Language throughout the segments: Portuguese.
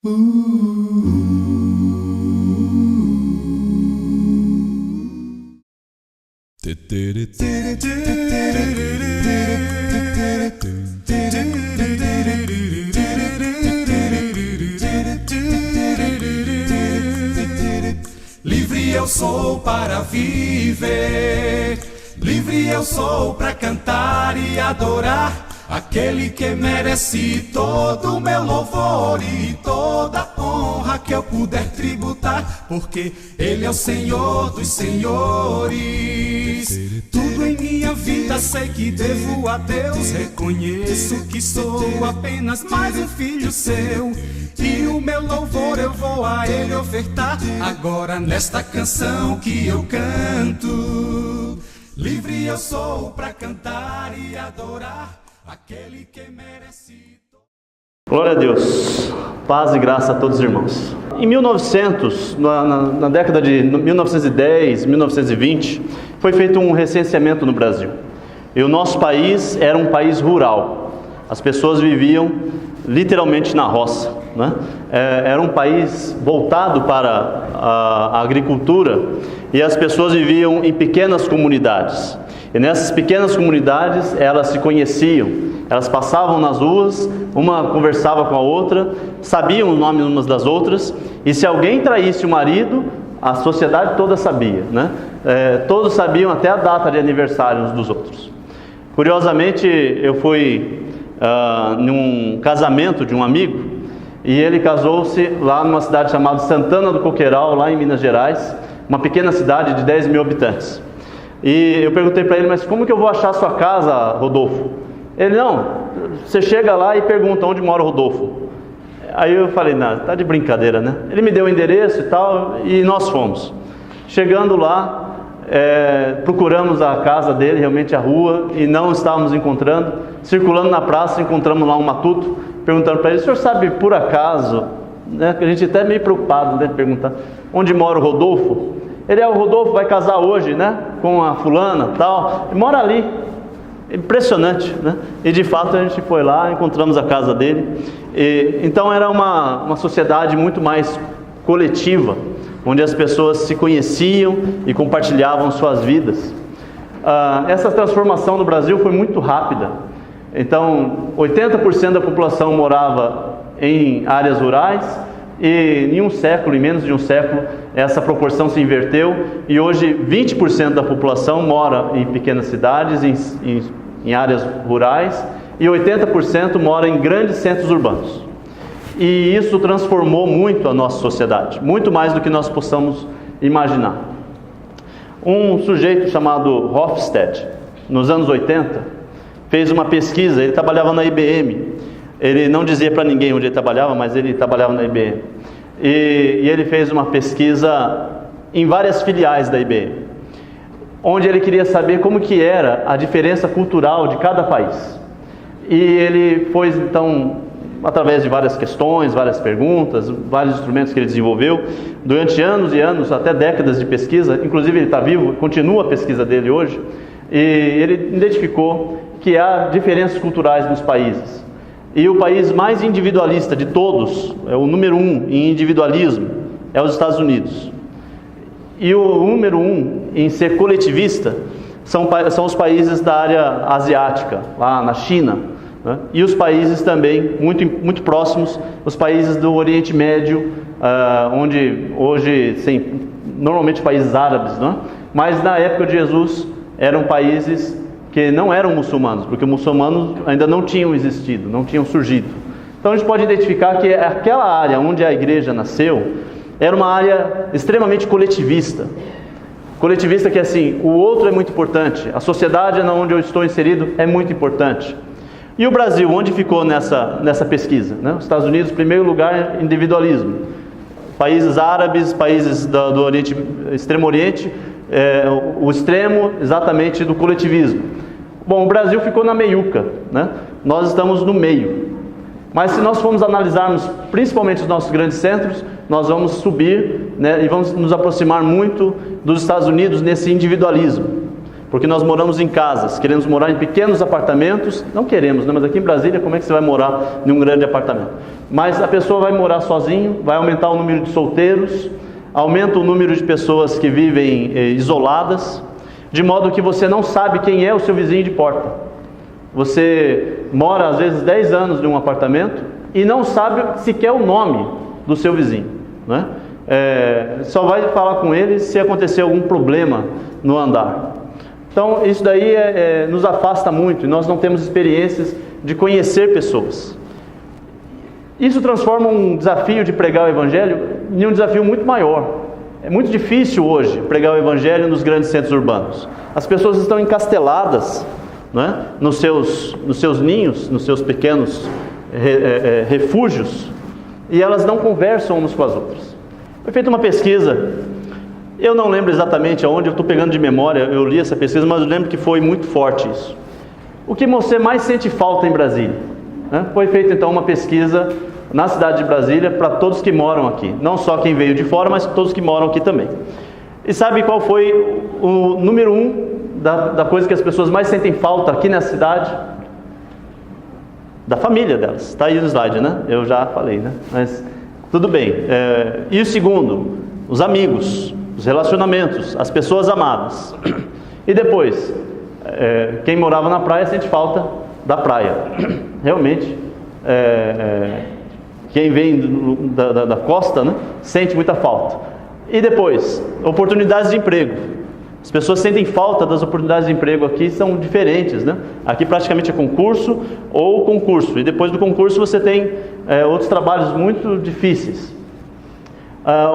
Livre eu sou para viver, livre eu sou para cantar e adorar aquele que merece todo o meu louvor e toda honra que eu puder tributar, porque Ele é o Senhor dos senhores. Tudo em minha vida sei que devo a Deus, reconheço que sou apenas mais um filho seu, e o meu louvor eu vou a Ele ofertar, agora nesta canção que eu canto. Livre eu sou para cantar e adorar aquele que merece. Glória a Deus, paz e graça a todos os irmãos. Em 1900, na década de 1910, 1920, foi feito um recenseamento no Brasil. E o nosso país era um país rural. As pessoas viviam literalmente na roça, né? Era um país voltado para a agricultura e as pessoas viviam em pequenas comunidades. E nessas pequenas comunidades elas se conheciam, elas passavam nas ruas, uma conversava com a outra, sabiam o nome umas das outras, e se alguém traísse o marido, a sociedade toda sabia, né? Todos sabiam até a data de aniversário uns dos outros. Curiosamente, eu fui num casamento de um amigo, e ele casou-se lá numa cidade chamada Santana do Coqueiral, lá em Minas Gerais, uma pequena cidade de 10 mil habitantes. E eu perguntei para ele, mas como que eu vou achar a sua casa, Rodolfo? Ele, não, você chega lá e pergunta onde mora o Rodolfo. Aí eu falei, não, tá de brincadeira, né? Ele me deu o endereço e tal, e nós fomos. Chegando lá, procuramos a casa dele, realmente a rua, e não estávamos encontrando. Circulando na praça, encontramos lá um matuto, perguntando para ele, o senhor sabe por acaso, né, que a gente até meio preocupado, né, de perguntar, onde mora o Rodolfo? Ele o Rodolfo vai casar hoje, né, com a fulana, tal, e mora ali. Impressionante, né? E de fato a gente foi lá, encontramos a casa dele. Então era uma sociedade muito mais coletiva, onde as pessoas se conheciam e compartilhavam suas vidas. Essa transformação no Brasil foi muito rápida. Então 80% da população morava em áreas rurais, e em um século, em menos de um século, essa proporção se inverteu, e hoje 20% da população mora em pequenas cidades, em áreas rurais, e 80% mora em grandes centros urbanos. E isso transformou muito a nossa sociedade, muito mais do que nós possamos imaginar. Um sujeito chamado Hofstede, nos anos 80, fez uma pesquisa. Ele trabalhava na IBM. Ele não dizia para ninguém onde ele trabalhava, mas ele trabalhava na IBM. E ele fez uma pesquisa em várias filiais da IBM, onde ele queria saber como que era a diferença cultural de cada país. E ele foi, então, através de várias questões, várias perguntas, vários instrumentos que ele desenvolveu, durante anos e anos, até décadas de pesquisa, inclusive ele está vivo, continua a pesquisa dele hoje, e ele identificou que há diferenças culturais nos países. E o país mais individualista de todos, o número 1 em individualismo, é os Estados Unidos. E o número 1 em ser coletivista são os países da área asiática, lá na China, né? E os países também, muito próximos, os países do Oriente Médio, onde hoje, sim, normalmente países árabes, né? Mas na época de Jesus eram países que não eram muçulmanos, porque os muçulmanos ainda não tinham existido, não tinham surgido. Então a gente pode identificar que aquela área onde a igreja nasceu era uma área extremamente coletivista. Coletivista que assim, o outro é muito importante, a sociedade onde eu estou inserido é muito importante. E o Brasil, onde ficou nessa pesquisa? Né? Os Estados Unidos, em primeiro lugar, individualismo. Países árabes, países do Oriente, Extremo Oriente, o extremo exatamente do coletivismo. Bom, o Brasil ficou na meiuca, né? Nós estamos no meio. Mas se nós formos analisarmos principalmente os nossos grandes centros, nós vamos subir, né, e vamos nos aproximar muito dos Estados Unidos nesse individualismo. Porque nós moramos em casas, queremos morar em pequenos apartamentos, não queremos, né? Mas aqui em Brasília, como é que você vai morar em um grande apartamento? Mas a pessoa vai morar sozinho, vai aumentar o número de solteiros, aumenta o número de pessoas que vivem isoladas, de modo que você não sabe quem é o seu vizinho de porta. Você mora às vezes 10 anos em um apartamento e não sabe sequer o nome do seu vizinho, né? Só vai falar com ele se acontecer algum problema no andar. Então isso daí nos afasta muito, e nós não temos experiências de conhecer pessoas. Isso transforma um desafio de pregar o Evangelho em um desafio muito maior. É muito difícil hoje pregar o Evangelho nos grandes centros urbanos. As pessoas estão encasteladas, né, nos seus ninhos, nos seus pequenos refúgios, e elas não conversam umas com as outras. Foi feita uma pesquisa, eu não lembro exatamente aonde, eu estou pegando de memória, eu li essa pesquisa, mas eu lembro que foi muito forte isso. O que você mais sente falta em Brasília? Né? Foi feita então uma pesquisa na cidade de Brasília para todos que moram aqui, não só quem veio de fora, mas todos que moram aqui também. E sabe qual foi o número 1 da coisa que as pessoas mais sentem falta aqui nessa cidade? Da família delas. Está aí no slide, né? Eu já falei, né? Mas tudo bem. E o segundo? Os amigos, os relacionamentos, as pessoas amadas. E depois, quem morava na praia sente falta da praia. Realmente, quem vem da costa, né, sente muita falta. E depois, oportunidades de emprego. As pessoas sentem falta das oportunidades de emprego aqui, são diferentes, né? Aqui praticamente é concurso ou concurso, e depois do concurso você tem outros trabalhos muito difíceis.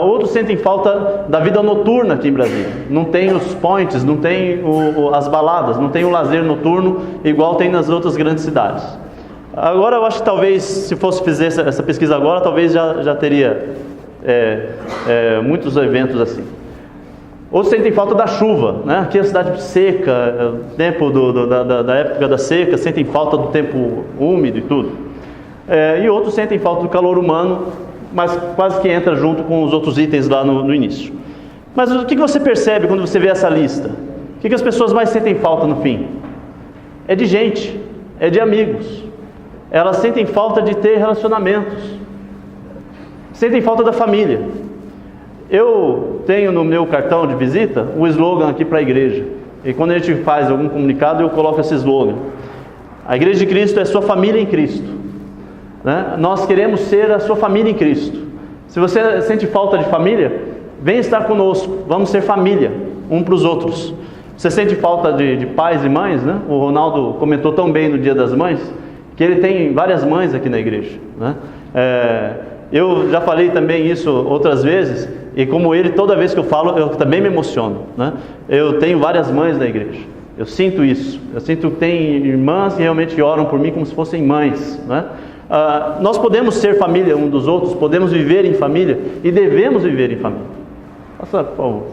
Outros sentem falta da vida noturna aqui em Brasília. Não tem os points, não tem as baladas, não tem o lazer noturno igual tem nas outras grandes cidades. Agora eu acho que talvez, se fosse fazer essa pesquisa agora, talvez já teria muitos eventos assim. Outros sentem falta da chuva, né? Aqui é a cidade seca, tempo da época da seca, sentem falta do tempo úmido e tudo. E outros sentem falta do calor humano, mas quase que entra junto com os outros itens lá no início. Mas o que você percebe quando você vê essa lista? O que as pessoas mais sentem falta no fim? É de gente, é de amigos. Elas sentem falta de ter relacionamentos, sentem falta da família. Eu tenho no meu cartão de visita o slogan aqui para a igreja, e quando a gente faz algum comunicado eu coloco esse slogan: a Igreja de Cristo é sua família em Cristo, né? Nós queremos ser a sua família em Cristo. Se você sente falta de família, vem estar conosco, vamos ser família um para os outros. Você sente falta de pais e mães, né? O Ronaldo comentou tão bem no Dia das Mães que ele tem várias mães aqui na igreja, né? Eu já falei também isso outras vezes, e como ele, toda vez que eu falo, eu também me emociono, né? Eu tenho várias mães na igreja, eu sinto isso, eu sinto que tem irmãs que realmente oram por mim como se fossem mães, né? Nós podemos ser família um dos outros, podemos viver em família e devemos viver em família. Passa, por favor.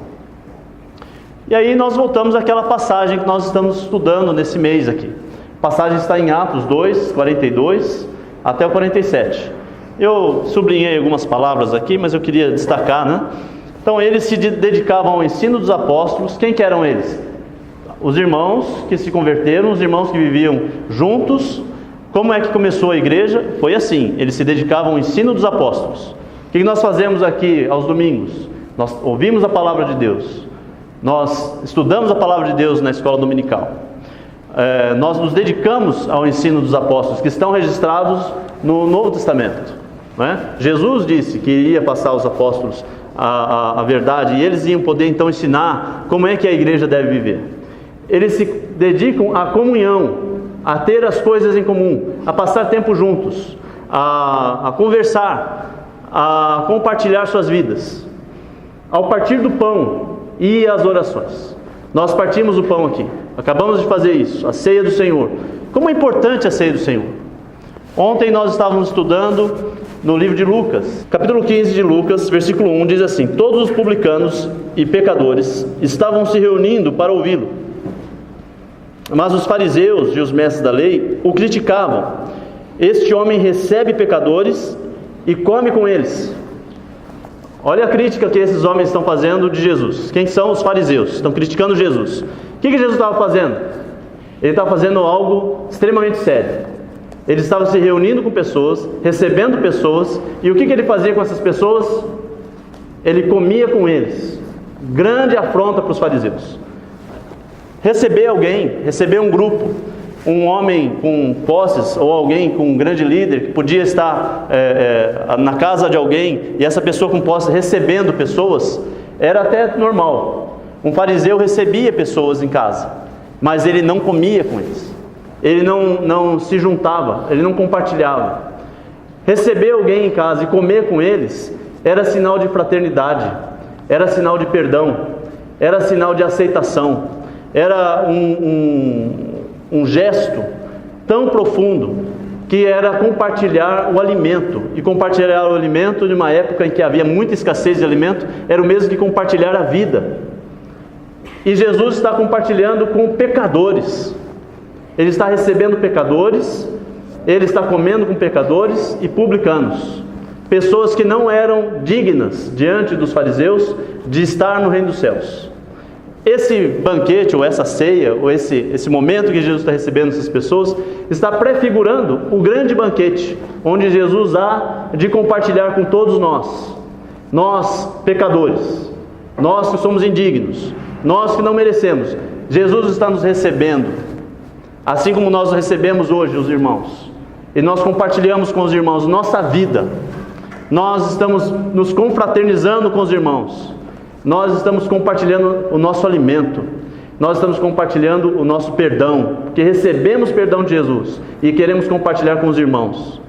E aí nós voltamos àquela passagem que nós estamos estudando nesse mês aqui. A passagem está em Atos 2, 42 até o 47. Eu sublinhei algumas palavras aqui, mas eu queria destacar, né? Então eles se dedicavam ao ensino dos apóstolos. Quem que eram eles? Os irmãos que se converteram, os irmãos que viviam juntos. Como é que começou a igreja? Foi assim, eles se dedicavam ao ensino dos apóstolos. O que nós fazemos aqui aos domingos? Nós ouvimos a palavra de Deus, nós estudamos a palavra de Deus na escola dominical, nós nos dedicamos ao ensino dos apóstolos, que estão registrados no Novo Testamento, né? Jesus disse que iria passar aos apóstolos a verdade, e eles iam poder então ensinar como é que a igreja deve viver. Eles se dedicam à comunhão, a ter as coisas em comum, a passar tempo juntos, a conversar, a compartilhar suas vidas, ao partir do pão e as orações. Nós partimos o pão aqui, acabamos de fazer isso, a ceia do Senhor. Como é importante a ceia do Senhor? Ontem nós estávamos estudando no livro de Lucas, capítulo 15 de Lucas, versículo 1, diz assim: todos os publicanos e pecadores estavam se reunindo para ouvi-lo. Mas os fariseus e os mestres da lei o criticavam. Este homem recebe pecadores e come com eles. Olha a crítica que esses homens estão fazendo de Jesus. Quem são os fariseus? Estão criticando Jesus. O que Jesus estava fazendo? Ele estava fazendo algo extremamente sério. Ele estava se reunindo com pessoas, recebendo pessoas, e o que ele fazia com essas pessoas? Ele comia com eles. Grande afronta para os fariseus. Receber alguém, receber um grupo, um homem com posses, ou alguém com um grande líder, que podia estar na casa de alguém, e essa pessoa com posses recebendo pessoas, era até normal. Um fariseu recebia pessoas em casa, mas ele não comia com eles. Ele não se juntava, ele não compartilhava. Receber alguém em casa e comer com eles era sinal de fraternidade, era sinal de perdão, era sinal de aceitação, era um gesto tão profundo que era compartilhar o alimento. E compartilhar o alimento numa época em que havia muita escassez de alimento era o mesmo que compartilhar a vida. E Jesus está compartilhando com pecadores. Ele está recebendo pecadores, ele está comendo com pecadores e publicanos, pessoas que não eram dignas diante dos fariseus de estar no reino dos céus. Esse banquete, ou essa ceia, ou esse momento que Jesus está recebendo essas pessoas, está prefigurando o grande banquete, onde Jesus há de compartilhar com todos nós pecadores, nós que somos indignos, nós que não merecemos. Jesus está nos recebendo, assim como nós recebemos hoje os irmãos, e nós compartilhamos com os irmãos nossa vida, nós estamos nos confraternizando com os irmãos, nós estamos compartilhando o nosso alimento, nós estamos compartilhando o nosso perdão, porque recebemos perdão de Jesus e queremos compartilhar com os irmãos.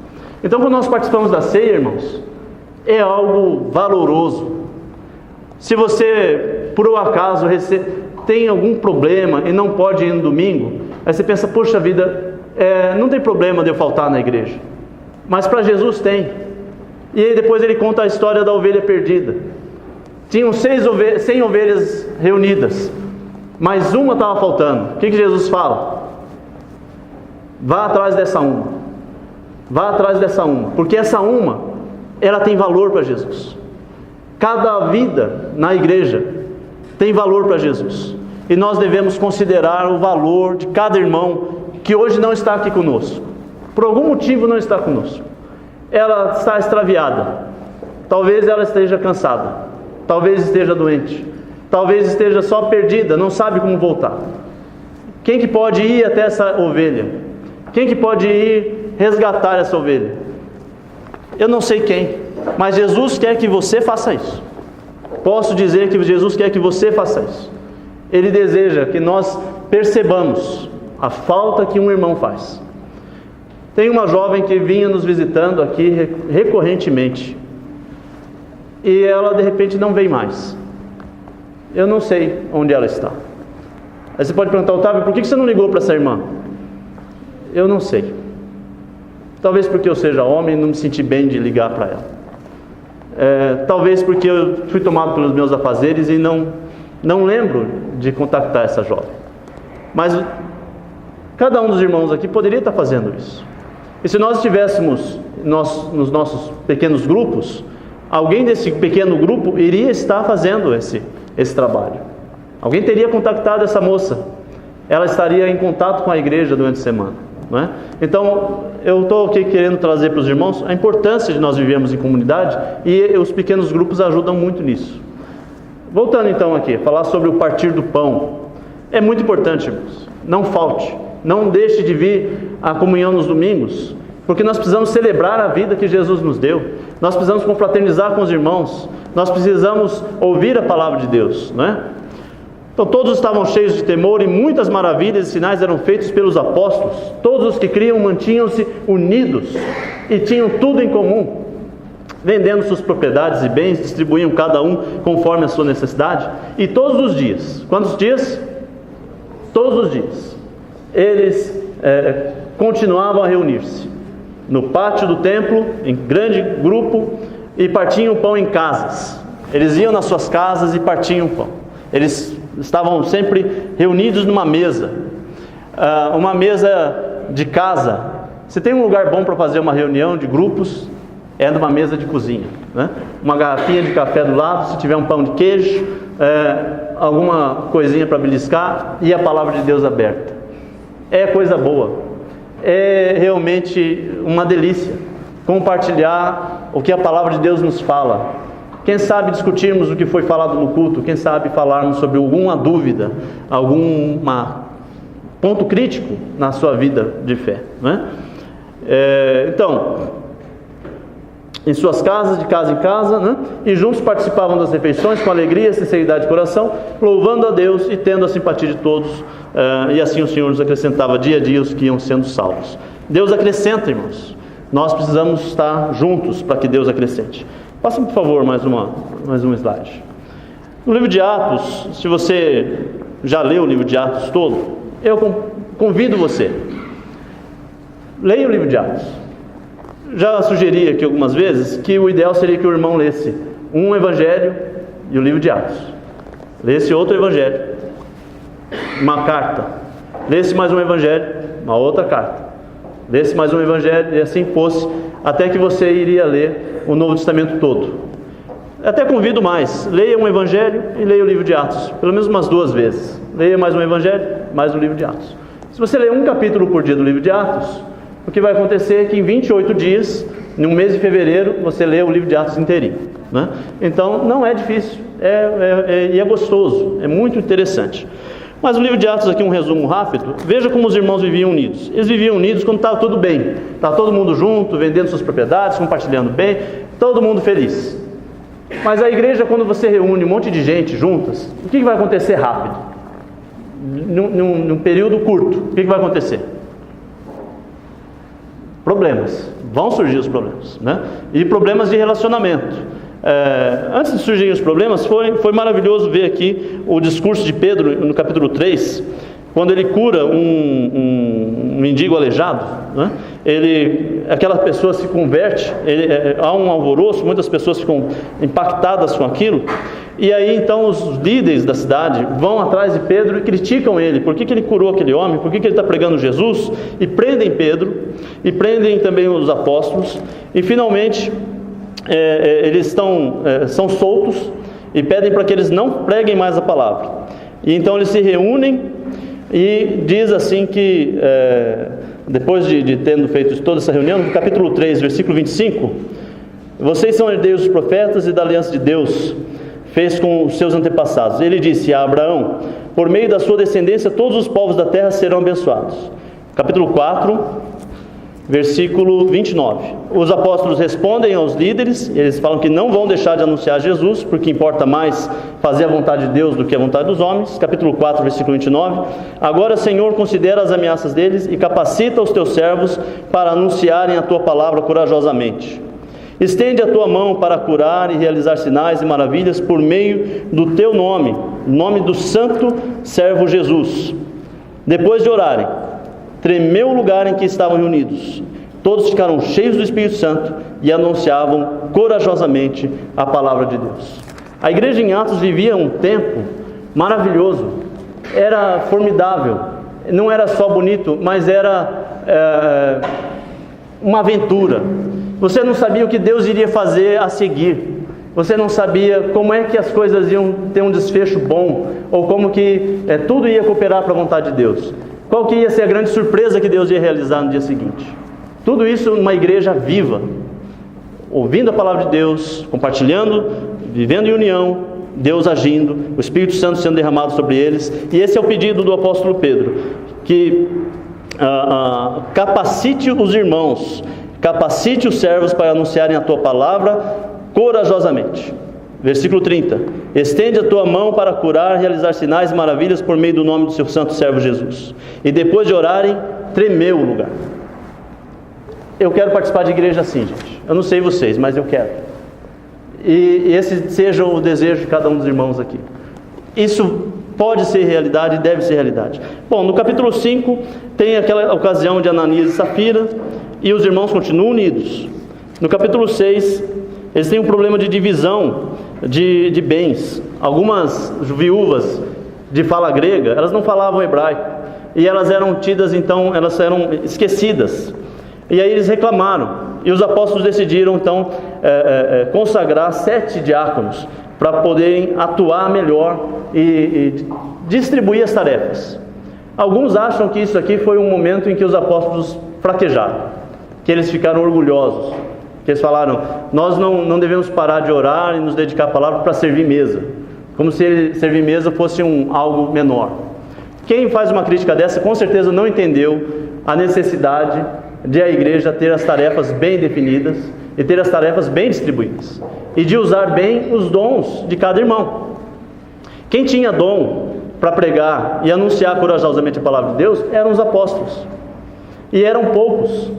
Então, quando nós participamos da ceia, irmãos, é algo valoroso. Se você, por um acaso, tem algum problema e não pode ir no domingo, aí você pensa, poxa vida, não tem problema de eu faltar na igreja. Mas para Jesus tem. E aí depois ele conta a história da ovelha perdida. Tinham 100 ovelhas reunidas, mas uma estava faltando. O que Jesus fala? Vá atrás dessa uma. Vá atrás dessa uma. Porque essa uma, ela tem valor para Jesus. Cada vida na igreja tem valor para Jesus. E nós devemos considerar o valor de cada irmão que hoje não está aqui conosco. Por algum motivo não está conosco. Ela está extraviada. Talvez ela esteja cansada. Talvez esteja doente. Talvez esteja só perdida, não sabe como voltar. Quem que pode ir até essa ovelha? Quem que pode ir resgatar essa ovelha? Eu não sei quem, mas Jesus quer que você faça isso. Posso dizer que Jesus quer que você faça isso. Ele deseja que nós percebamos a falta que um irmão faz. Tem uma jovem que vinha nos visitando aqui recorrentemente, e ela de repente não vem mais. Eu não sei onde ela está. Aí você pode perguntar, Otávio, por que você não ligou para essa irmã? Eu não sei. Talvez porque eu seja homem e não me senti bem de ligar para ela. Talvez porque eu fui tomado pelos meus afazeres e não lembro de contactar essa jovem. Mas cada um dos irmãos aqui poderia estar fazendo isso. E se nós estivéssemos nos nossos pequenos grupos, alguém desse pequeno grupo iria estar fazendo esse trabalho. Alguém teria contactado essa moça. Ela estaria em contato com a igreja durante a semana, não é? Então, eu estou aqui querendo trazer para os irmãos a importância de nós vivermos em comunidade, e os pequenos grupos ajudam muito nisso. Voltando então aqui, falar sobre o partir do pão. É muito importante, irmãos. Não falte, não deixe de vir à comunhão nos domingos, porque nós precisamos celebrar a vida que Jesus nos deu. Nós precisamos confraternizar com os irmãos. Nós precisamos ouvir a palavra de Deus, não é? Então todos estavam cheios de temor, e muitas maravilhas e sinais eram feitos pelos apóstolos. Todos os que criam mantinham-se unidos e tinham tudo em comum. Vendendo suas propriedades e bens, distribuíam cada um conforme a sua necessidade. E todos os dias, quantos dias? Todos os dias, eles continuavam a reunir-se no pátio do templo, em grande grupo, e partiam o pão em casas. Eles iam nas suas casas e partiam o pão. Eles estavam sempre reunidos numa mesa, uma mesa de casa. Se tem um lugar bom para fazer uma reunião de grupos, é numa mesa de cozinha, né? Uma garrafinha de café do lado, se tiver um pão de queijo, alguma coisinha para beliscar e a palavra de Deus aberta. É coisa boa, é realmente uma delícia compartilhar o que a palavra de Deus nos fala. Quem sabe discutirmos o que foi falado no culto, quem sabe falarmos sobre alguma dúvida, algum ponto crítico na sua vida de fé, né? Então, em suas casas, de casa em casa, né? E juntos participavam das refeições com alegria e sinceridade de coração, louvando a Deus e tendo a simpatia de todos, e assim o Senhor nos acrescentava dia a dia os que iam sendo salvos. Deus acrescenta, irmãos. Nós precisamos estar juntos para que Deus acrescente. Passa, por favor, mais um slide. No livro de Atos, se você já leu o livro de Atos todo, eu convido você, leia o livro de Atos. Já sugeri aqui algumas vezes que o ideal seria que o irmão lesse um evangelho e o livro de Atos, lesse outro evangelho, uma carta, lesse mais um evangelho, uma outra carta, lesse mais um evangelho, e assim fosse, até que você iria ler o Novo Testamento todo. Até convido mais, leia um evangelho e leia o livro de Atos, pelo menos umas 2 vezes. Leia mais um evangelho, mais o livro de Atos. Se você ler um capítulo por dia do livro de Atos, o que vai acontecer é que em 28 dias, no mês de fevereiro, você lê o livro de Atos inteirinho, né? Então não é difícil, e é gostoso, é muito interessante. Mas o livro de Atos aqui, um resumo rápido. Veja como os irmãos viviam unidos. Eles viviam unidos quando estava tudo bem, estava todo mundo junto, vendendo suas propriedades, compartilhando bem, todo mundo feliz. Mas a igreja, quando você reúne um monte de gente juntas, o que vai acontecer rápido? Num período curto, o que vai acontecer? Problemas, vão surgir os problemas, né? E problemas de relacionamento. Antes de surgirem os problemas, foi maravilhoso ver aqui o discurso de Pedro no capítulo 3, quando ele cura um mendigo aleijado, né? Aquela pessoa se converte, há um alvoroço, muitas pessoas ficam impactadas com aquilo, e aí então os líderes da cidade vão atrás de Pedro e criticam ele, por que ele curou aquele homem, por que ele está pregando Jesus, e prendem Pedro, e prendem também os apóstolos, e finalmente eles são soltos, e pedem para que eles não preguem mais a palavra, e então eles se reúnem, e diz assim que, depois de tendo feito toda essa reunião, no capítulo 3, versículo 25, vocês são herdeiros dos profetas e da aliança de Deus fez com os seus antepassados. Ele disse a Abraão, por meio da sua descendência todos os povos da terra serão abençoados. Capítulo 4, versículo 29. Os apóstolos respondem aos líderes, eles falam que não vão deixar de anunciar Jesus, porque importa mais fazer a vontade de Deus do que a vontade dos homens. Capítulo 4, versículo 29. Agora, Senhor, considera as ameaças deles e capacita os teus servos para anunciarem a tua palavra corajosamente. Estende a tua mão para curar e realizar sinais e maravilhas por meio do teu nome, nome do santo servo Jesus. Depois de orarem, tremeu o lugar em que estavam reunidos. Todos ficaram cheios do Espírito Santo e anunciavam corajosamente a palavra de Deus. A igreja em Atos vivia um tempo maravilhoso, era formidável, não era só bonito, mas era uma aventura. Você não sabia o que Deus iria fazer a seguir, você não sabia como é que as coisas iam ter um desfecho bom, ou como que tudo ia cooperar para a vontade de Deus. Qual que ia ser a grande surpresa que Deus ia realizar no dia seguinte? Tudo isso numa igreja viva, ouvindo a palavra de Deus, compartilhando, vivendo em união, Deus agindo, o Espírito Santo sendo derramado sobre eles. E esse é o pedido do apóstolo Pedro, que capacite os irmãos, capacite os servos para anunciarem a tua palavra corajosamente. Versículo 30. Estende a tua mão para curar, realizar sinais e maravilhas por meio do nome do seu santo servo Jesus. E depois de orarem, tremeu o lugar. Eu quero participar de igreja assim, gente. Eu não sei vocês, mas eu quero. E esse seja o desejo de cada um dos irmãos aqui. Isso pode ser realidade e deve ser realidade. Bom, no capítulo 5 tem aquela ocasião de Ananias e Safira, e os irmãos continuam unidos. No capítulo 6, eles têm um problema de divisão de bens. Algumas viúvas de fala grega, elas não falavam hebraico, e elas eram tidas, então, elas eram esquecidas. E aí eles reclamaram, E os apóstolos decidiram então consagrar 7 diáconos para poderem atuar melhor e distribuir as tarefas. Alguns acham que isso aqui foi um momento em que os apóstolos fraquejaram, que eles ficaram orgulhosos, que eles falaram: nós não devemos parar de orar e nos dedicar à palavra para servir mesa, como se servir mesa fosse algo menor. Quem faz uma crítica dessa com certeza não entendeu a necessidade de a igreja ter as tarefas bem definidas e ter as tarefas bem distribuídas e de usar bem os dons de cada irmão. Quem tinha dom para pregar e anunciar corajosamente a palavra de Deus eram os apóstolos, e eram poucos.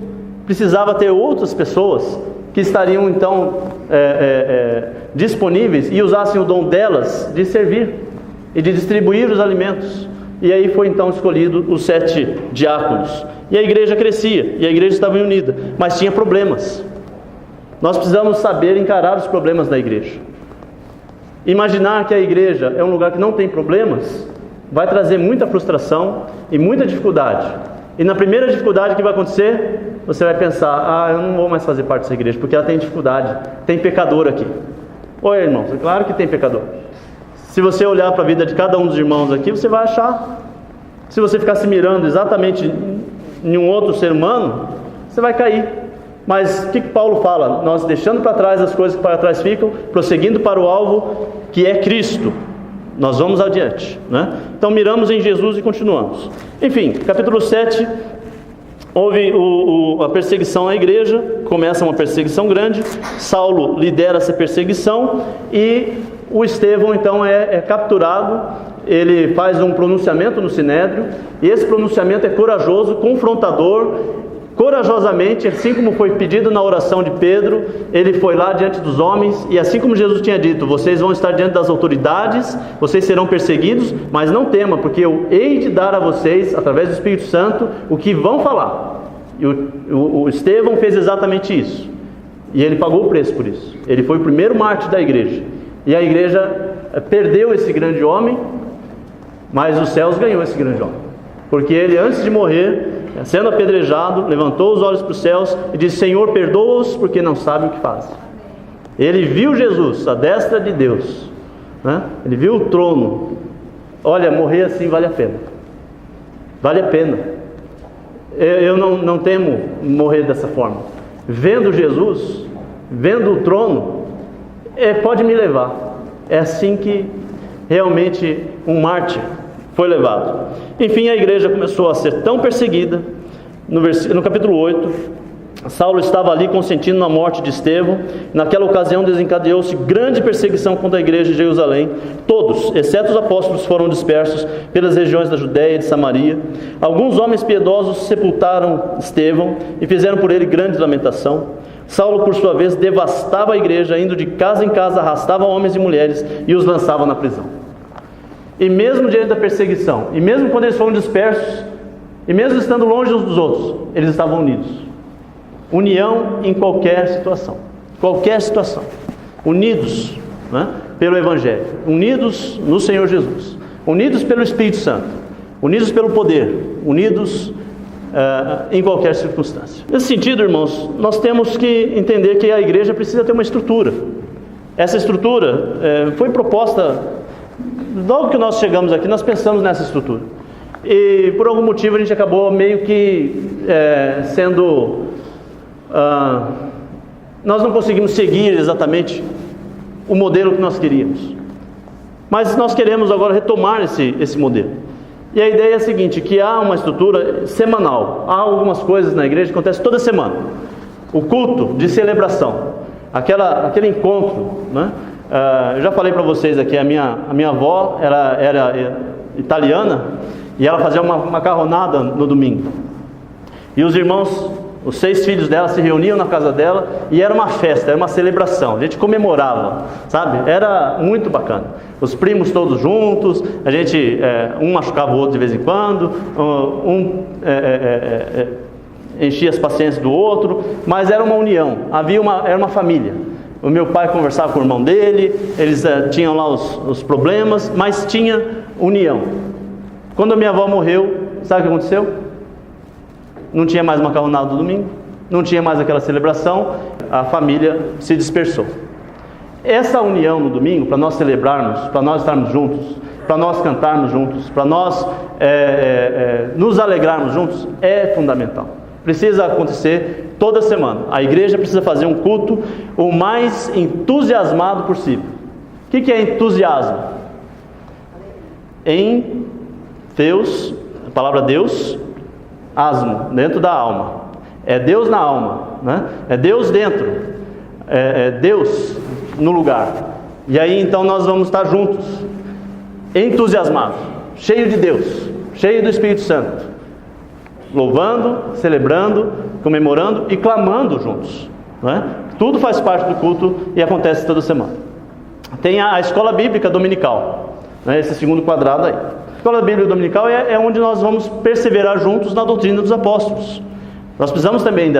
Precisava ter outras pessoas que estariam então disponíveis e usassem o dom delas de servir e de distribuir os alimentos. E aí foi então escolhido os 7 diáconos, e a igreja crescia, e a igreja estava unida, mas tinha problemas. Nós precisamos saber encarar os problemas da igreja. Imaginar que a igreja é um lugar que não tem problemas vai trazer muita frustração e muita dificuldade. E na primeira dificuldade que vai acontecer, você vai pensar: eu não vou mais fazer parte dessa igreja, porque ela tem dificuldade, tem pecador aqui. Oi, irmãos, é claro que tem pecador. Se você olhar para a vida de cada um dos irmãos aqui, você vai achar. Se você ficar se mirando exatamente em um outro ser humano, você vai cair. Mas o que Paulo fala? Nós deixando para trás as coisas que para trás ficam, prosseguindo para o alvo que é Cristo, nós vamos adiante, né? Então miramos em Jesus e continuamos. Enfim, capítulo 7, houve a perseguição à igreja, começa uma perseguição grande, Saulo lidera essa perseguição e o Estevão então é capturado. Ele faz um pronunciamento no Sinédrio, e esse pronunciamento é corajoso, confrontador. Corajosamente, assim como foi pedido na oração de Pedro, ele foi lá diante dos homens, e assim como Jesus tinha dito: vocês vão estar diante das autoridades, vocês serão perseguidos, mas não tema, porque eu hei de dar a vocês, através do Espírito Santo, o que vão falar. E o Estevão fez exatamente isso, e ele pagou o preço por isso. Ele foi o primeiro mártir da igreja, e a igreja perdeu esse grande homem, mas os céus ganhou esse grande homem, porque ele, antes de morrer, sendo apedrejado, levantou os olhos para os céus e disse: Senhor, perdoa-os, porque não sabem o que fazem. Ele viu Jesus, a destra de Deus, né? Ele viu o trono. Olha, morrer assim vale a pena. Vale a pena. Eu não temo morrer dessa forma. Vendo Jesus, vendo o trono, pode me levar. É assim que realmente um mártir foi levado. Enfim, a igreja começou a ser tão perseguida. No capítulo 8, Saulo estava ali consentindo na morte de Estevão. Naquela ocasião desencadeou-se grande perseguição contra a igreja de Jerusalém. Todos, exceto os apóstolos, foram dispersos pelas regiões da Judéia e de Samaria. Alguns homens piedosos sepultaram Estevão e fizeram por ele grande lamentação. Saulo, por sua vez, devastava a igreja, indo de casa em casa, arrastava homens e mulheres e os lançava na prisão. E mesmo diante da perseguição, e mesmo quando eles foram dispersos, e mesmo estando longe uns dos outros, eles estavam unidos. União em qualquer situação. Qualquer situação. Unidos, né, pelo Evangelho. Unidos no Senhor Jesus. Unidos pelo Espírito Santo. Unidos pelo poder. Unidos em qualquer circunstância. Nesse sentido, irmãos, nós temos que entender que a igreja precisa ter uma estrutura. Essa estrutura foi proposta. Logo que nós chegamos aqui, nós pensamos nessa estrutura. E por algum motivo a gente acabou meio que nós não conseguimos seguir exatamente o modelo que nós queríamos. Mas nós queremos agora retomar esse modelo. E a ideia é a seguinte, que há uma estrutura semanal. Há algumas coisas na igreja que acontecem toda semana. O culto de celebração, aquele encontro, né? Eu já falei para vocês aqui, a minha avó era italiana, e ela fazia uma macarronada no domingo. E os irmãos, os 6 filhos dela se reuniam na casa dela, e era uma festa, era uma celebração. A gente comemorava, sabe? Era muito bacana. Os primos todos juntos, a gente, um machucava o outro de vez em quando, enchia as paciências do outro, mas era uma união, era uma família. O meu pai conversava com o irmão dele, eles tinham lá os problemas, mas tinha união. Quando a minha avó morreu, sabe o que aconteceu? Não tinha mais macarronada do domingo, não tinha mais aquela celebração, a família se dispersou. Essa união no domingo, para nós celebrarmos, para nós estarmos juntos, para nós cantarmos juntos, para nós nos alegrarmos juntos, é fundamental. Precisa acontecer toda semana. A igreja precisa fazer um culto o mais entusiasmado possível. O que é entusiasmo? Em Deus, a palavra Deus, asmo, dentro da alma. É Deus na alma, né? É Deus dentro, é Deus no lugar. E aí então nós vamos estar juntos, entusiasmados, cheio de Deus, cheio do Espírito Santo, louvando, celebrando, comemorando e clamando juntos, né? Tudo faz parte do culto e acontece toda semana. Tem a escola bíblica dominical, né? Esse segundo quadrado aí. A escola bíblica dominical é onde nós vamos perseverar juntos na doutrina dos apóstolos. Nós precisamos também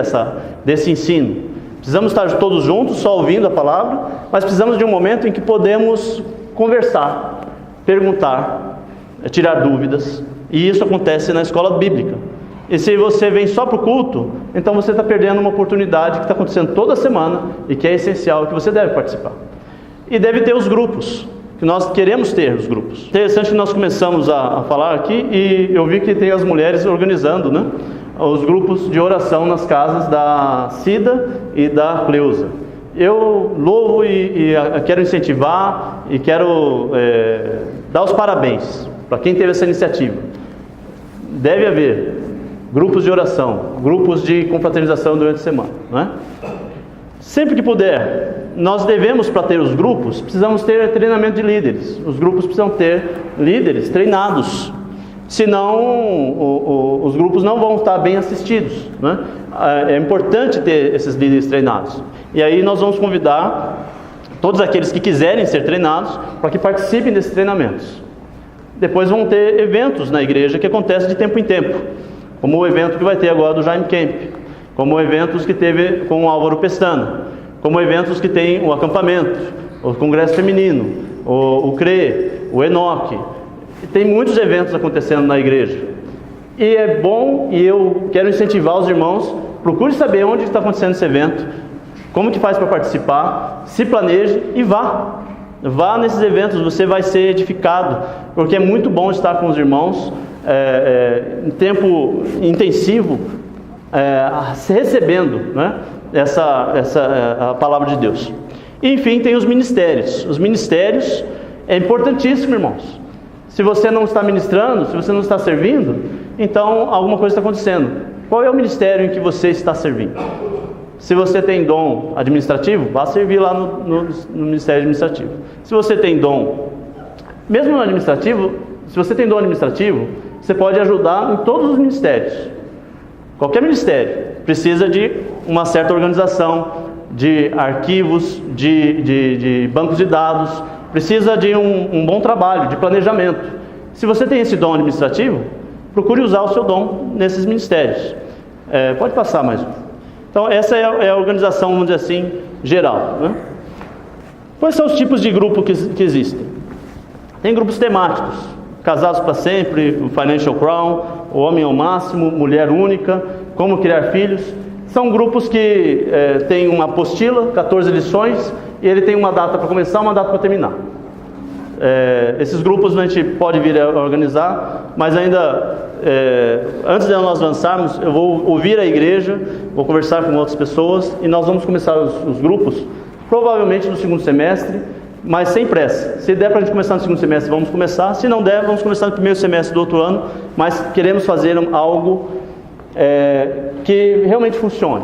desse ensino. Precisamos estar todos juntos, só ouvindo a palavra, mas precisamos de um momento em que podemos conversar, perguntar, tirar dúvidas. E isso acontece na escola bíblica. E se você vem só para o culto, então você está perdendo uma oportunidade que está acontecendo toda semana e que é essencial, que você deve participar. E deve ter os grupos, que nós queremos ter os grupos. Interessante que nós começamos a falar aqui e eu vi que tem as mulheres organizando, né, os grupos de oração nas casas da Cida e da Cleusa. Eu louvo e quero incentivar e quero dar os parabéns para quem teve essa iniciativa. Deve haver grupos de oração, grupos de confraternização durante a semana, não é? Sempre que puder, nós devemos, para ter os grupos, precisamos ter treinamento de líderes. Os grupos precisam ter líderes treinados, senão os grupos não vão estar bem assistidos, né? É importante ter esses líderes treinados. E aí nós vamos convidar todos aqueles que quiserem ser treinados para que participem desses treinamentos. Depois vão ter eventos na igreja que acontecem de tempo em tempo, como o evento que vai ter agora do Jaime Camp, como eventos que teve com o Álvaro Pestana, como eventos que tem o acampamento, o congresso feminino, o CRE, o Enoque. Tem muitos eventos acontecendo na igreja. E é bom, e eu quero incentivar os irmãos, procure saber onde está acontecendo esse evento, como que faz para participar, se planeje e vá. Vá nesses eventos, você vai ser edificado, porque é muito bom estar com os irmãos em tempo intensivo, recebendo, né, a palavra de Deus. E, enfim, tem os ministérios. Os ministérios é importantíssimo, irmãos. Se você não está ministrando, se você não está servindo, então alguma coisa está acontecendo. Qual é o ministério em que você está servindo? Se você tem dom administrativo, vá servir lá no ministério administrativo. Se você tem dom, mesmo no administrativo, se você tem dom administrativo, você pode ajudar em todos os ministérios. Qualquer ministério precisa de uma certa organização, de arquivos, de bancos de dados, precisa de um bom trabalho, de planejamento. Se você tem esse dom administrativo, procure usar o seu dom nesses ministérios. Pode passar mais um. Então essa é a organização, vamos dizer assim, geral, né? Quais são os tipos de grupo que existem? Tem grupos temáticos: Casados para Sempre, o Financial Crown, o Homem ao Máximo, Mulher Única, Como Criar Filhos. São grupos que têm uma apostila, 14 lições, e ele tem uma data para começar, uma data para terminar. Esses grupos a gente pode vir a organizar, mas ainda antes de nós avançarmos, eu vou ouvir a igreja, vou conversar com outras pessoas e nós vamos começar os grupos provavelmente no segundo semestre, mas sem pressa. Se der para a gente começar no segundo semestre, vamos começar. Se não der, vamos começar no primeiro semestre do outro ano, mas queremos fazer algo que realmente funcione,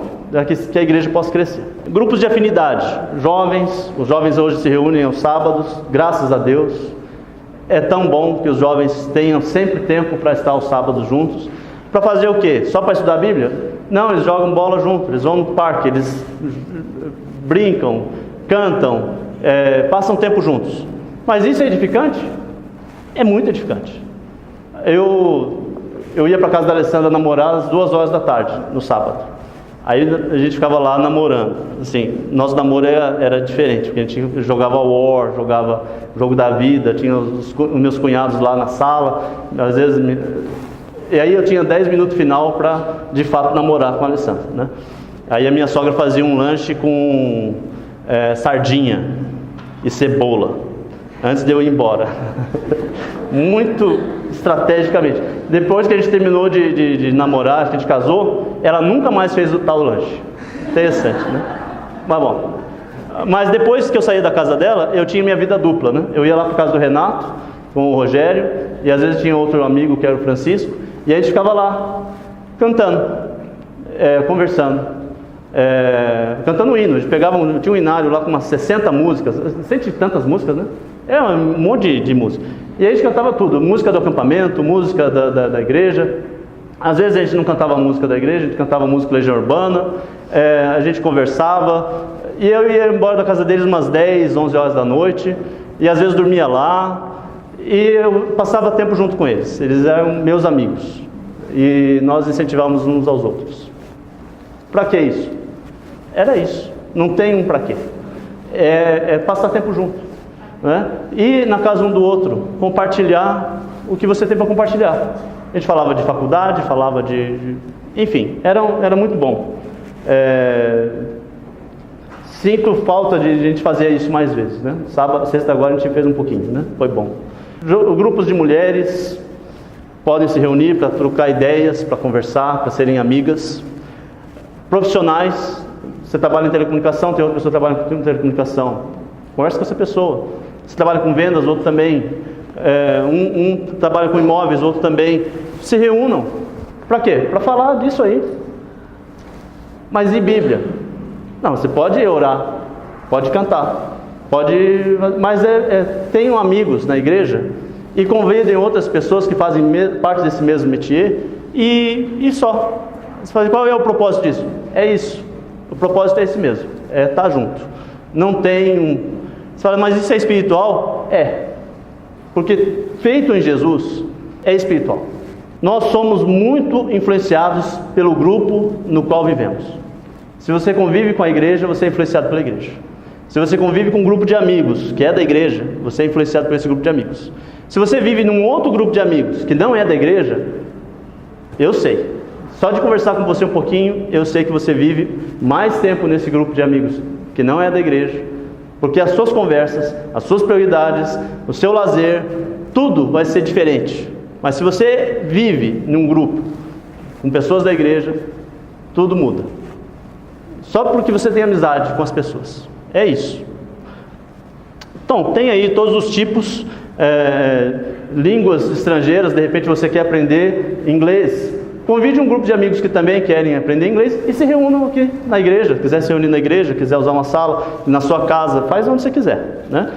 que a igreja possa crescer. Grupos de afinidade, os jovens hoje se reúnem aos sábados, graças a Deus. É tão bom que os jovens tenham sempre tempo para estar aos sábados juntos. Para fazer o quê? Só para estudar a Bíblia? Não, eles jogam bola juntos, eles vão no parque, eles brincam, cantam, passam tempo juntos. Mas isso é edificante? É muito edificante. Eu ia para a casa da Alessandra namorar às 2 horas da tarde, no sábado. Aí a gente ficava lá namorando. Assim, nosso namoro era diferente, porque a gente jogava War, jogava Jogo da Vida, tinha os meus cunhados lá na sala, às vezes... E aí eu tinha 10 minutos final para, de fato, namorar com a Alessandra, né? Aí a minha sogra fazia um lanche com sardinha e cebola, antes de eu ir embora. Muito estrategicamente. Depois que a gente terminou de namorar, que a gente casou, ela nunca mais fez o tal lanche. Interessante, né? Mas bom. Mas depois que eu saí da casa dela, eu tinha minha vida dupla, né? Eu ia lá para casa do Renato, com o Rogério, e às vezes tinha outro amigo que era o Francisco, e a gente ficava lá, cantando, conversando, cantando hino. A gente pegava, tinha um hinário lá com umas 60 músicas, 100 e tantas músicas, né? Um monte de música. E aí a gente cantava tudo, música do acampamento, música da igreja. Às vezes a gente não cantava a música da igreja, a gente cantava música Legião Urbana, a gente conversava, e eu ia embora da casa deles umas 10, 11 horas da noite, e às vezes dormia lá, e eu passava tempo junto com eles. Eles eram meus amigos, e nós incentivávamos uns aos outros. Para que isso? Era isso, não tem um para quê. Passar tempo junto, né? E na casa um do outro, compartilhar o que você tem para compartilhar. A gente falava de faculdade, falava enfim, era muito bom. Sinto falta de a gente fazer isso mais vezes, né? Sábado, sexta agora a gente fez um pouquinho, né? Foi bom. Grupos de mulheres podem se reunir para trocar ideias, para conversar, para serem amigas. Profissionais, você trabalha em telecomunicação, tem outra pessoa que trabalha com telecomunicação. Conversa com essa pessoa. Você trabalha com vendas, outro também. Um trabalha com imóveis, outro também. Se reúnam. Para quê? Para falar disso aí. Mas e Bíblia? Não, você pode orar, pode cantar, mas tenham amigos na igreja e convidem outras pessoas que fazem parte desse mesmo métier e só. Você fala, qual é o propósito disso? É isso. O propósito é esse mesmo, estar junto. Não tem Você fala, mas isso é espiritual? Porque feito em Jesus é espiritual. Nós somos muito influenciados pelo grupo no qual vivemos. Se você convive com a igreja, você é influenciado pela igreja. Se você convive com um grupo de amigos que é da igreja, você é influenciado por esse grupo de amigos. Se você vive num outro grupo de amigos que não é da igreja, eu sei. Só de conversar com você um pouquinho, eu sei que você vive mais tempo nesse grupo de amigos que não é da igreja, porque as suas conversas, as suas prioridades, o seu lazer, tudo vai ser diferente. Mas se você vive num grupo com pessoas da igreja, tudo muda. Só porque você tem amizade com as pessoas. É isso. Então, tem aí todos os tipos, línguas estrangeiras, de repente você quer aprender inglês. Convide um grupo de amigos que também querem aprender inglês e se reúnam aqui na igreja. Quiser se reunir na igreja, quiser usar uma sala, na sua casa, faz onde você quiser, né?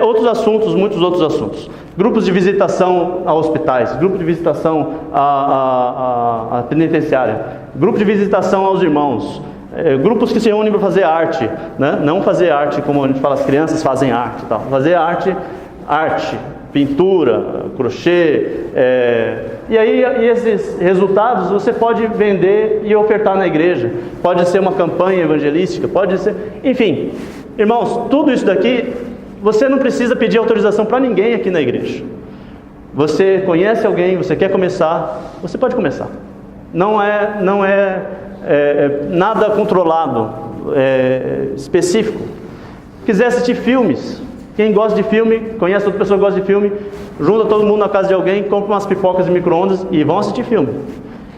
Outros assuntos, muitos outros assuntos. Grupos de visitação a hospitais, grupo de visitação a penitenciária, grupo de visitação aos irmãos. Grupos que se reúnem para fazer arte, né? Não fazer arte como a gente fala, as crianças fazem arte e tal. Fazer arte, pintura, crochê. E aí esses resultados você pode vender e ofertar na igreja. Pode ser uma campanha evangelística, pode ser... Enfim, irmãos, tudo isso daqui, você não precisa pedir autorização para ninguém aqui na igreja. Você conhece alguém, você quer começar, você pode começar. Não é nada controlado, específico. Quiser assistir filmes, quem gosta de filme, conhece outra pessoa que gosta de filme, junta todo mundo na casa de alguém, compra umas pipocas de micro-ondas e vão assistir filme.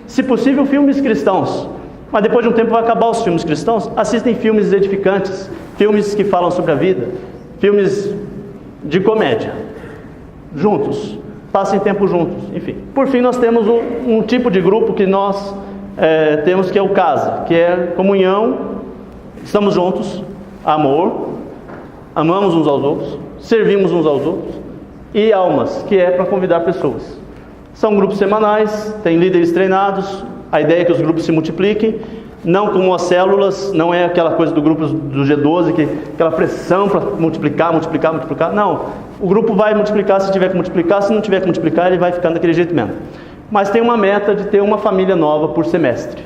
Se possível, filmes cristãos. Mas depois de um tempo vai acabar os filmes cristãos. Assistem filmes edificantes, filmes que falam sobre a vida, filmes de comédia, juntos. Passem tempo juntos, enfim. Por fim, nós temos um tipo de grupo que nós temos, que é o casa, que é comunhão, estamos juntos, amor, amamos uns aos outros, servimos uns aos outros, e almas, que é para convidar pessoas. São grupos semanais, tem líderes treinados, a ideia é que os grupos se multipliquem, não como as células, não é aquela coisa do grupo do G12, aquela pressão para multiplicar, não, o grupo vai multiplicar se tiver que multiplicar, se não tiver que multiplicar ele vai ficando daquele jeito mesmo. Mas tem uma meta de ter uma família nova por semestre.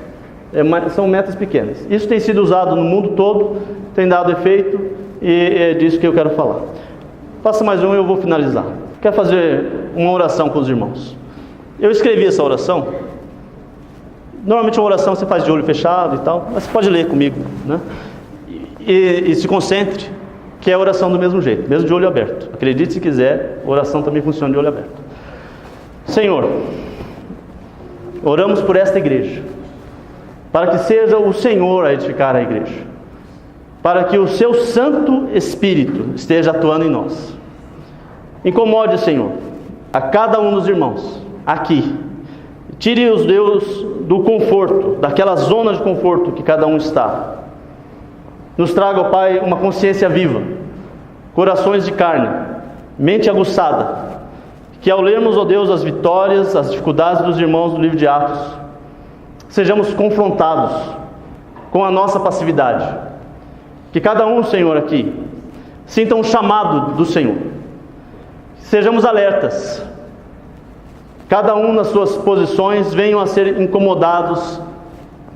São metas pequenas. Isso tem sido usado no mundo todo, tem dado efeito, e é disso que eu quero falar. Faça mais um e eu vou finalizar. Quero fazer uma oração com os irmãos. Eu escrevi essa oração Normalmente uma oração você faz de olho fechado e tal, mas você pode ler comigo, né? E se concentre, que é a oração do mesmo jeito, mesmo de olho aberto. Acredite se quiser, a oração também funciona de olho aberto. Senhor, oramos por esta igreja, para que seja o Senhor a edificar a igreja, para que o seu Santo Espírito esteja atuando em nós. Incomode, Senhor, a cada um dos irmãos aqui. Tire os Deus do conforto, daquela zona de conforto que cada um está. Nos traga, ó Pai, uma consciência viva, corações de carne, mente aguçada, que ao lermos, ó Deus, as vitórias, as dificuldades dos irmãos do livro de Atos, sejamos confrontados com a nossa passividade. Que cada um, Senhor, aqui, sinta um chamado do Senhor. Sejamos alertas. Cada um nas suas posições venham a ser incomodados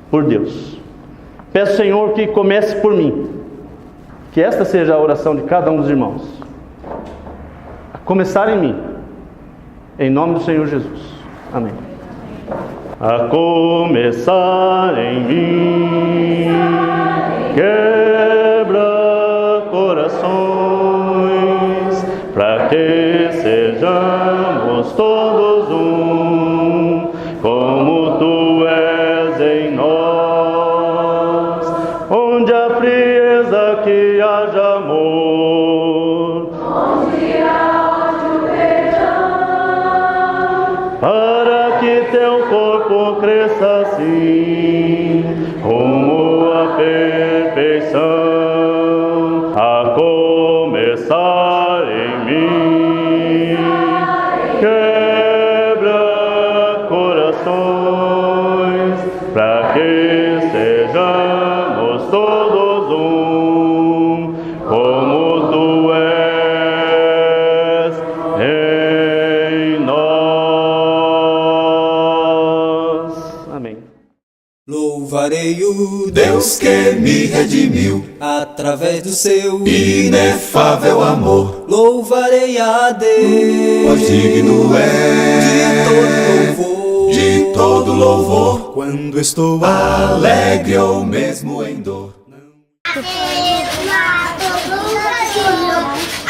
por Deus. Peço, Senhor, que comece por mim. Que esta seja a oração de cada um dos irmãos. A começar em mim. Em nome do Senhor Jesus. Amém. A começar em mim, quebra corações, para que sejamos todos um, como tu és em nós, onde a frieza que haja amor, onde há ódio perdão, para que teu corpo cresça assim, rumo à perfeição, a começar em mim, quebra corações, para que sejamos todos um, como tu és em nós. Amém. Louvarei o Deus que me redimiu através do seu Inefável amor, Louvarei a Deus, pois digno é de todo louvor, quando estou alegre ou mesmo em dor. Aquele lado do Brasil.